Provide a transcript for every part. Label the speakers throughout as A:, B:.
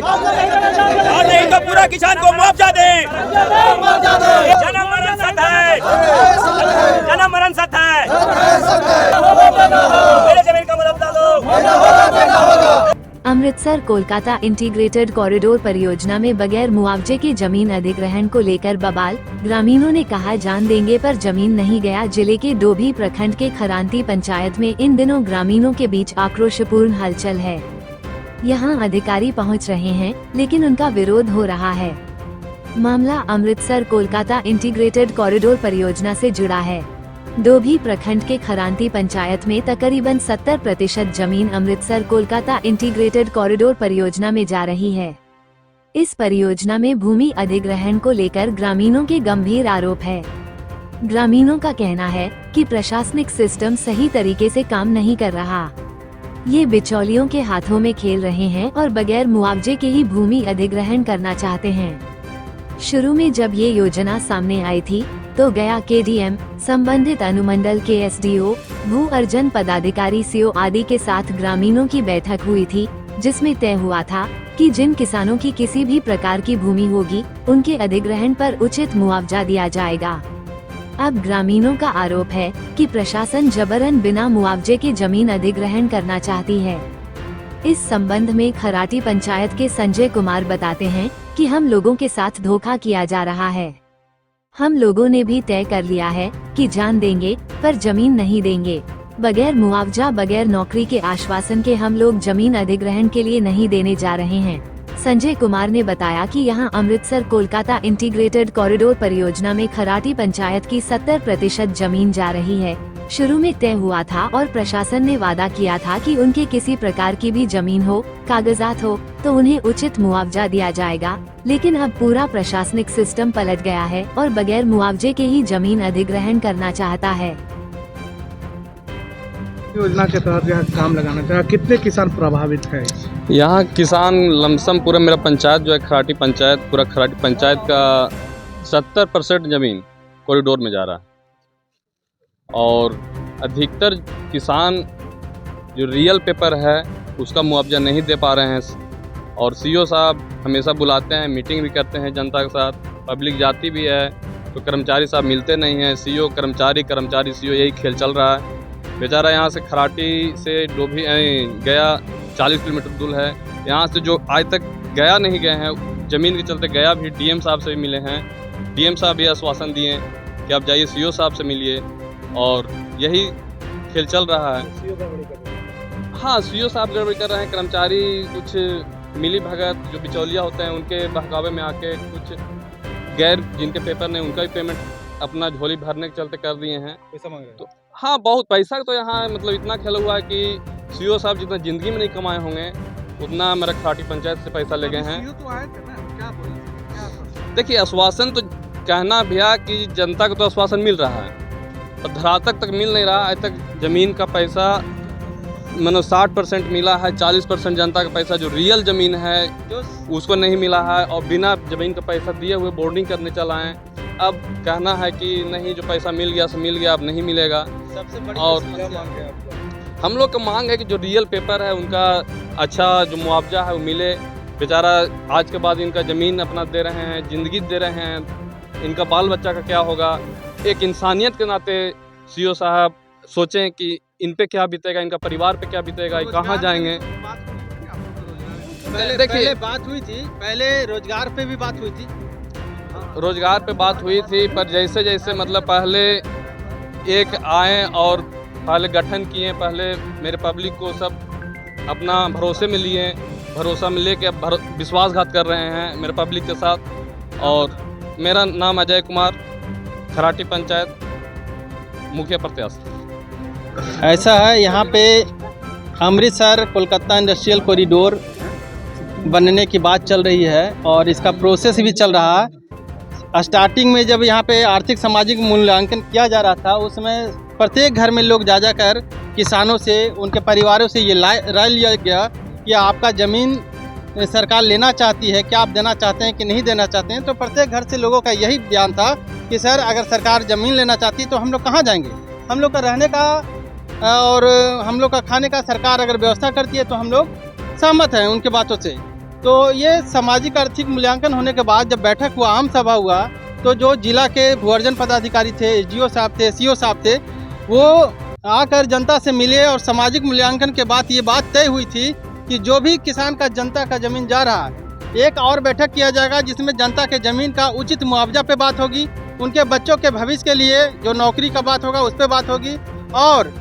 A: और नहीं तो पूरा किसान को मुआवजा दे। जन्म मरण सत्य है, जन्म मरण सत्य है। मेरे जमीन का मुआवजा दो।
B: अमृतसर कोलकाता इंटीग्रेटेड कॉरिडोर परियोजना में बगैर मुआवजे की जमीन अधिग्रहण को लेकर बवाल। ग्रामीणों ने कहा जान देंगे पर जमीन नहीं गया। जिले के डोभी प्रखंड के खरांती पंचायत में इन दिनों ग्रामीणों के बीच आक्रोशपूर्ण हलचल है। यहां अधिकारी पहुंच रहे हैं लेकिन उनका विरोध हो रहा है। मामला अमृतसर कोलकाता इंटीग्रेटेड कॉरिडोर परियोजना से जुड़ा है। डोभी प्रखंड के खरांती पंचायत में तकरीबन 70% जमीन अमृतसर कोलकाता इंटीग्रेटेड कॉरिडोर परियोजना में जा रही है। इस परियोजना में भूमि अधिग्रहण को लेकर ग्रामीणों के गंभीर आरोप है। ग्रामीणों का कहना है कि प्रशासनिक सिस्टम सही तरीके से काम नहीं कर रहा। ये बिचौलियों के हाथों में खेल रहे हैं और बगैर मुआवजे के ही भूमि अधिग्रहण करना चाहते हैं। शुरू में जब ये योजना सामने आई थी तो गया केडीएम, संबंधित अनुमंडल के एसडीओ, भू अर्जन पदाधिकारी सीओ आदि के साथ ग्रामीणों की बैठक हुई थी, जिसमें तय हुआ था कि जिन किसानों की किसी भी प्रकार की भूमि होगी उनके अधिग्रहण पर उचित मुआवजा दिया जाएगा। अब ग्रामीणों का आरोप है कि प्रशासन जबरन बिना मुआवजे के जमीन अधिग्रहण करना चाहती है। इस संबंध में खराटी पंचायत के संजय कुमार बताते हैं कि हम लोगों के साथ धोखा किया जा रहा है। हम लोगों ने भी तय कर लिया है कि जान देंगे पर जमीन नहीं देंगे। बगैर मुआवजा, बगैर नौकरी के आश्वासन के हम लोग जमीन अधिग्रहण के लिए नहीं देने जा रहे हैं। संजय कुमार ने बताया कि यहां अमृतसर कोलकाता इंटीग्रेटेड कॉरिडोर परियोजना में खराटी पंचायत की 70% जमीन जा रही है। शुरू में तय हुआ था और प्रशासन ने वादा किया था कि उनके किसी प्रकार की भी जमीन हो, कागजात हो तो उन्हें उचित मुआवजा दिया जाएगा, लेकिन अब पूरा प्रशासनिक सिस्टम पलट गया है और बगैर मुआवजे के ही जमीन अधिग्रहण करना चाहता है।
C: योजना के तहत यहाँ काम लगाना चाहिए। कितने किसान प्रभावित है?
D: यहाँ किसान लमसम पूरा मेरा पंचायत जो है खराटी पंचायत, पूरा खराटी पंचायत का 70% जमीन कॉरिडोर में जा रहा है और अधिकतर किसान जो रियल पेपर है उसका मुआवजा नहीं दे पा रहे हैं। और सीओ साहब हमेशा बुलाते हैं, मीटिंग भी करते हैं जनता के साथ, पब्लिक जाती भी है तो कर्मचारी साहब मिलते नहीं हैं। सीओ कर्मचारी, कर्मचारी सीओ, यही खेल चल रहा है। बेचारा यहाँ से खराटी से डोभी गया 40 किलोमीटर दूर है। यहाँ से जो आज तक गया नहीं गए हैं ज़मीन के चलते, गया भी डीएम साहब से भी मिले हैं। डीएम साहब भी आश्वासन दिए कि आप जाइए सीओ साहब से मिलिए और यही खेल चल रहा है। हाँ, सीओ साहब गड़बड़ी कर रहे हैं। कर्मचारी कुछ मिली भगत जो बिचौलिया होते हैं उनके बहकावे में आके कुछ गैर जिनके पेपर नहीं उनका भी पेमेंट अपना झोली भरने के चलते कर दिए हैं।
C: पैसा मांग रहे हैं?
D: तो हाँ, बहुत पैसा तो यहाँ मतलब इतना खेला हुआ है कि सीओ साहब जितना ज़िंदगी में नहीं कमाए होंगे उतना मेरा खराटी पंचायत से पैसा ले गए हैं।
C: तो आए थे ना, क्या बोले?
D: देखिए, आश्वासन तो कहना भैया कि जनता को तो आश्वासन मिल रहा है और धरातक तक मिल नहीं रहा। आज तक ज़मीन का पैसा मतलब 60% मिला है, 40% जनता का पैसा जो रियल ज़मीन है उसको नहीं मिला है और बिना ज़मीन का पैसा दिए हुए बोर्डिंग करने चला है। अब कहना है कि नहीं, जो पैसा मिल गया सो मिल गया, अब नहीं मिलेगा।
C: सबसे बड़ी
D: और
C: समस्या मांग है आपको?
D: हम लोग का मांग है कि जो रियल पेपर है उनका अच्छा जो मुआवजा है वो मिले। बेचारा आज के बाद इनका ज़मीन अपना दे रहे हैं, ज़िंदगी दे रहे हैं, इनका बाल बच्चा का क्या होगा। एक इंसानियत के नाते सीओ साहब सोचें कि इन पे क्या बीतेगा, इनका परिवार पे क्या बीतेगा, कहाँ जाएंगे।
C: पहले बात हुई थी, पहले रोजगार पे भी बात हुई थी।
D: रोजगार पे बात हुई थी पर जैसे जैसे मतलब पहले एक आए और पहले गठन किए, पहले मेरे पब्लिक को सब अपना भरोसे में लिए, भरोसा में लेके अब विश्वासघात कर रहे हैं मेरे पब्लिक के साथ। और मेरा नाम अजय कुमार, खराटी पंचायत मुखिया प्रत्याशी।
E: ऐसा है, यहाँ पे अमृतसर कोलकाता इंडस्ट्रियल कॉरिडोर बनने की बात चल रही है और इसका प्रोसेस भी चल रहा है। स्टार्टिंग में जब यहाँ पे आर्थिक सामाजिक मूल्यांकन किया जा रहा था उसमें प्रत्येक घर में लोग जा कर किसानों से, उनके परिवारों से ये राय लिया गया कि आपका ज़मीन सरकार लेना चाहती है, क्या आप देना चाहते हैं कि नहीं देना चाहते हैं। तो प्रत्येक घर से लोगों का यही बयान था कि सर अगर सरकार ज़मीन लेना चाहती तो हम लोग कहाँ जाएंगे, हम लोग का रहने का और हम लोग का खाने का सरकार अगर व्यवस्था करती है तो हम लोग सहमत हैं उनकी बातों से। तो ये सामाजिक आर्थिक मूल्यांकन होने के बाद जब बैठक हुआ, आम सभा हुआ, तो जो जिला के भूअर्जन पदाधिकारी थे, एसडीओ साहब थे, सीओ साहब थे, वो आकर जनता से मिले और सामाजिक मूल्यांकन के बाद ये बात तय हुई थी कि जो भी किसान का जनता का ज़मीन जा रहा है, एक और बैठक किया जाएगा जिसमें जनता के ज़मीन का उचित मुआवजा पे बात होगी, उनके बच्चों के भविष्य के लिए जो नौकरी का बात होगा उस पर बात होगी, और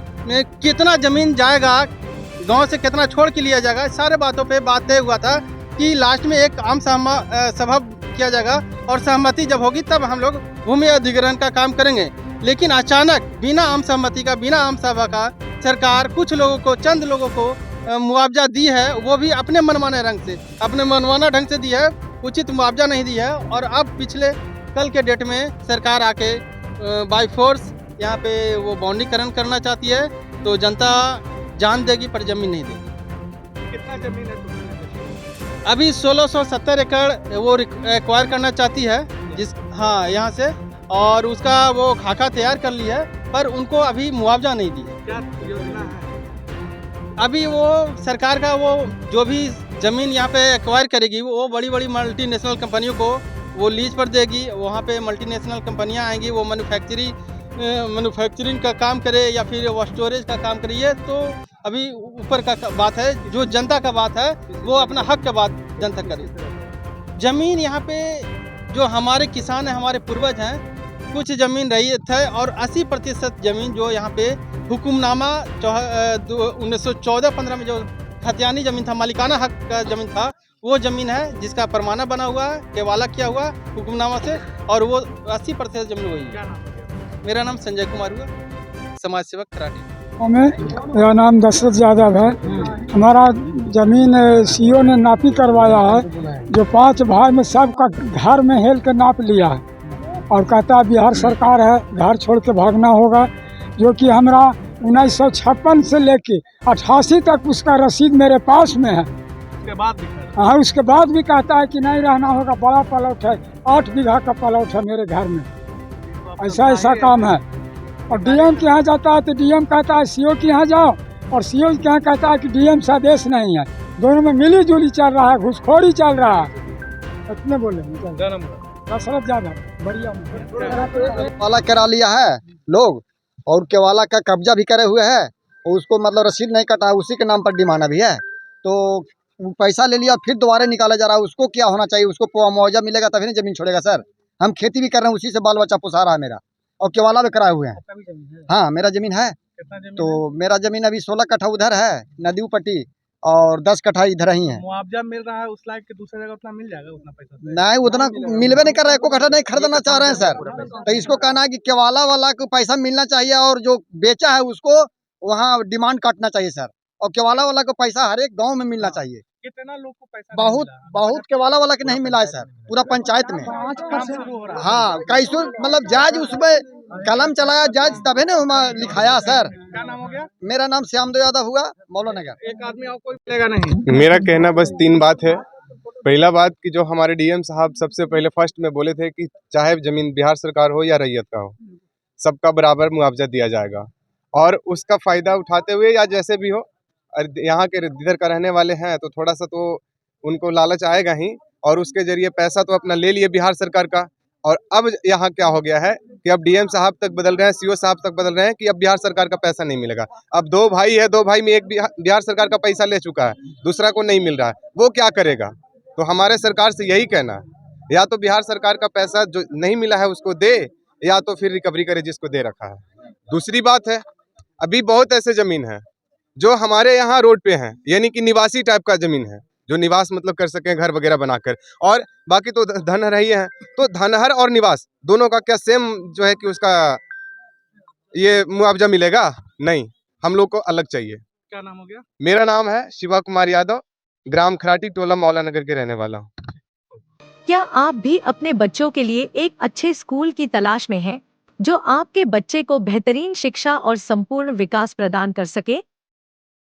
E: कितना ज़मीन जाएगा, गांव से कितना छोड़ के लिया जाएगा, सारे बातों पे बात तय हुआ था कि लास्ट में एक आम सभा किया जाएगा और सहमति जब होगी तब हम लोग भूमि अधिग्रहण का काम करेंगे। लेकिन अचानक बिना आम सहमति का, बिना आम सभा का सरकार कुछ लोगों को, चंद लोगों को मुआवजा दी है, वो भी अपने मनमाने रंग से, अपने मनमाना ढंग से दी है, उचित मुआवजा नहीं दी है। और अब पिछले कल के डेट में सरकार आके बाई फोर्स यहाँ पे वो बाउंड्रीकरण करना चाहती है, तो जनता जान देगी पर जमीन नहीं देगी।
C: कितना जमीन है तुम्हारे?
E: अभी 1670 एकड़ वो एक्वायर करना चाहती है, जिस हाँ यहाँ से, और उसका वो खाका तैयार कर ली है, पर उनको अभी मुआवजा नहीं दी है।
C: क्या योजना है?
E: अभी वो सरकार का वो जो भी ज़मीन यहाँ पे एक्वायर करेगी वो बड़ी बड़ी मल्टीनेशनल कंपनियों को वो लीज पर देगी। वहाँ पे मल्टीनेशनल कंपनियाँ आएंगी, वो मैन्युफैक्चरिंग का काम करे या फिर वो स्टोरेज का काम करे। ये तो अभी ऊपर का बात है, जो जनता का बात है वो अपना हक का बात जनता करे। ज़मीन यहाँ पे जो हमारे किसान हैं, हमारे पूर्वज हैं, कुछ ज़मीन रही है और 80% ज़मीन जो यहाँ पे हुकुमनामा 1914-15 में जो खतियानी ज़मीन था, मालिकाना हक का ज़मीन था, वो ज़मीन है जिसका परमाना बना हुआ है, केवाला किया हुआ हुकुमनामा से, और वो 80% ज़मीन वही है। मेरा नाम संजय कुमार हुआ, समाज सेवक खराटी।
F: मेरा नाम दशरथ यादव है। हमारा ज़मीन सीओ ने नापी करवाया है, जो 5 भाई में सबका घर में हेल के नाप लिया है और कहता है बिहार सरकार है, घर छोड़ के भागना होगा। जो कि हमारा 1956 से लेके 88 तक उसका रसीद मेरे पास में है।
C: उसके बाद भी
F: हाँ, उसके बाद भी कहता है कि नहीं रहना होगा, बड़ा प्लॉट है, 8 बीघा का प्लॉट है मेरे घर में। ऐसा काम है। और डीएम के यहाँ जाता है तो डीएम कहता है सीओ के यहाँ जाओ, और सीओ के यहाँ कहता है कि डीएम से आदेश नहीं है। दोनों में मिली जुली चल रहा है, घुसखोरी चल रहा है। इतने बोले दशरथ यादव बढ़िया
G: वाला करा लिया है लोग, और केवाला का कब्जा भी करे हुए है, उसको मतलब रसीद नहीं कटा, उसी के नाम पर डिमांड भी है। तो पैसा ले लिया, फिर दोबारा निकाला जा रहा है। उसको क्या होना चाहिए? उसको मुआवजा मिलेगा तभी नहीं जमीन छोड़ेगा सर। हम खेती भी कर रहे हैं, उसी से बाल बच्चा पोसा रहा है मेरा, और केवाला भी कराए हुए हैं। हाँ, मेरा जमीन है। तो मेरा जमीन अभी 16 कट्ठा उधर है नदी पट्टी, और 10 कट्ठा इधर ही है।
C: मुआवजा मिल रहा है उस लायक के दूसरी जगह उतना मिल जाएगा? उतना पैसा
G: नहीं, उतना मिलवे नहीं कर रहा है, एको कट्ठा नहीं खरीदना चाह रहे हैं सर। तो इसको कहना है कि केवाला वाला को पैसा मिलना चाहिए, और जो बेचा है उसको वहाँ डिमांड काटना चाहिए सर, और केवाला वाला को पैसा हर एक गाँव में मिलना चाहिए।
C: कितना लोग को पैसा
G: बहुत केवाला वाला के नहीं मिला है सर, पूरा पंचायत में। हाँ, कैसे मतलब जायज उसमें कलम चलाया, जायज तभी ने लिखाया सर।
C: क्या नाम हो गया?
G: मेरा नाम श्यामदेव यादव हुआ, मौलानगर।
C: एक आदमी और कोई मिलेगा नहीं?
H: मेरा कहना बस 3 बात है। पहला बात कि जो हमारे डीएम साहब सबसे पहले फर्स्ट में बोले थे कि चाहे जमीन बिहार सरकार हो या रैयत का हो, सबका बराबर मुआवजा दिया जाएगा, और उसका फायदा उठाते हुए या जैसे भी हो, यहाँ के इधर का रहने वाले हैं तो थोड़ा सा तो उनको लालच आएगा ही, और उसके जरिए पैसा तो अपना ले लिए बिहार सरकार का। और अब यहाँ क्या हो गया है कि अब डीएम साहब तक बदल रहे हैं, सीओ साहब तक बदल रहे हैं कि अब बिहार सरकार का पैसा नहीं मिलेगा। अब 2 भाई है, 2 भाई में एक बिहार सरकार का पैसा ले चुका है, दूसरा को नहीं मिल रहा है, वो क्या करेगा? तो हमारे सरकार से यही कहना है, या तो बिहार सरकार का पैसा जो नहीं मिला है उसको दे, या तो फिर रिकवरी करे जिसको दे रखा है। दूसरी बात है, अभी बहुत ऐसे जमीन है जो हमारे यहाँ रोड पे हैं, यानी कि निवासी टाइप का जमीन है, जो निवास मतलब कर सकें घर वगैरह बनाकर, और बाकी तो धन रही है। तो धनहर और निवास दोनों का क्या सेम जो है कि उसका ये मुआवजा मिलेगा? नहीं, हम लोग को अलग चाहिए।
C: क्या नाम हो गया?
H: मेरा नाम है शिवा कुमार यादव, ग्राम खराटी, टोला मौलानगर के रहने वाला हूँ।
I: क्या आप भी अपने बच्चों के लिए एक अच्छे स्कूल की तलाश में हैं, जो आपके बच्चे को बेहतरीन शिक्षा और संपूर्ण विकास प्रदान कर सके?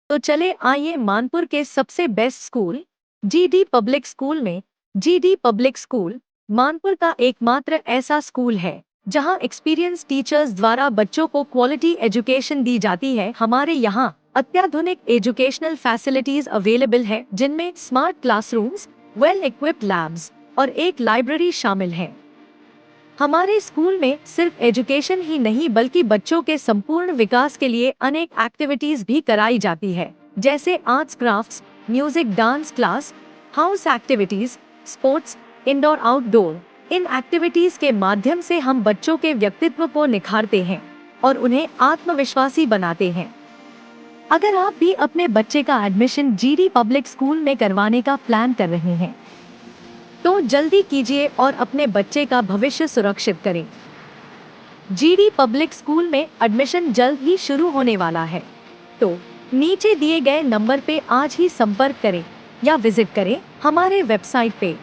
I: तो चले आइए मानपुर के सबसे best school GD public school में। जीडी पब्लिक स्कूल मानपुर का एकमात्र ऐसा स्कूल है जहां एक्सपीरियंस टीचर्स द्वारा बच्चों को क्वालिटी एजुकेशन दी जाती है। हमारे यहाँ अत्याधुनिक एजुकेशनल फैसिलिटीज अवेलेबल है, जिनमें smart classrooms, well equipped labs और एक लाइब्रेरी शामिल है। हमारे स्कूल में सिर्फ एजुकेशन ही नहीं बल्कि बच्चों के संपूर्ण विकास के लिए अनेक एक्टिविटीज भी कराई जाती है, जैसे arts crafts, music, dance class, house activities, sports, indoor outdoor. इन एक्टिविटीज के माध्यम से हम बच्चों के व्यक्तित्व को निखारते हैं और उन्हें आत्मविश्वासी बनाते हैं। अगर आप भी अपने बच्चे का एडमिशन जीडी पब्लिक स्कूल में करवाने का प्लान कर रहे हैं तो जल्दी कीजिए और अपने बच्चे का भविष्य सुरक्षित करें। जीडी पब्लिक स्कूल में एडमिशन जल्द ही शुरू होने वाला है, तो नीचे दिए गए नंबर पे आज ही संपर्क करें या विजिट करें हमारे वेबसाइट पे।